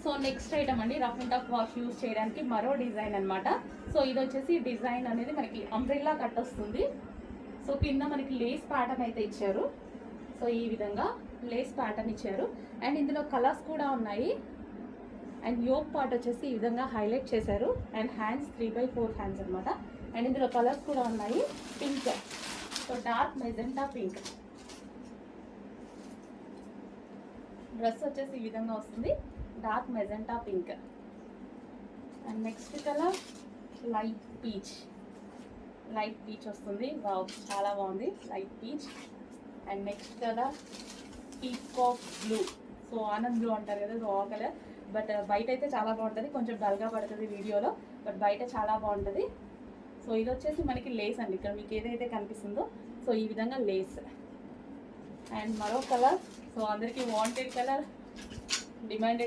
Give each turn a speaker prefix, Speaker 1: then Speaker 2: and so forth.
Speaker 1: So next item అండి, rough and tough wash use చేయడానికి మరో డిజైన్ అనమాట. సో ఇది వచ్చేసి డిజైన్ అనేది మనకి అంబ్రెల్లా కట్ వస్తుంది. సో కింద మనకి లేస్ ప్యాటర్న్ అయితే ఇచ్చారు. సో ఈ విధంగా లేస్ ప్యాటర్న్ ఇచ్చారు. అండ్ ఇందులో కలర్స్ కూడా ఉన్నాయి. అండ్ యోక్ పార్ట్ వచ్చేసి ఈ విధంగా హైలైట్ చేశారు. అండ్ హ్యాండ్స్ 3/4 హ్యాండ్స్ అనమాట. అండ్ ఇందులో కలర్స్ కూడా ఉన్నాయి. Pink, so dark magenta pink. Dress వచ్చేసి ఈ విధంగా వస్తుంది, dark magenta pink. And next colour light peach. Light peach వస్తుంది. వావ్, చాలా బాగుంది, light peach. And next colour peacock blue. So Anand blue అంటారు కదా, సో ఆ కలర్. బట్ బయట అయితే చాలా బాగుంటుంది, కొంచెం డల్గా పడుతుంది వీడియోలో, బట్ బయట చాలా బాగుంటుంది. సో ఇది వచ్చేసి మనకి లేస్ అండి, ఇక్కడ మీకు ఏదైతే కనిపిస్తుందో సో ఈ విధంగా లేస్. అండ్ మరో కలర్, సో అందరికీ వాంటెడ్ కలర్, డిమాండెడ్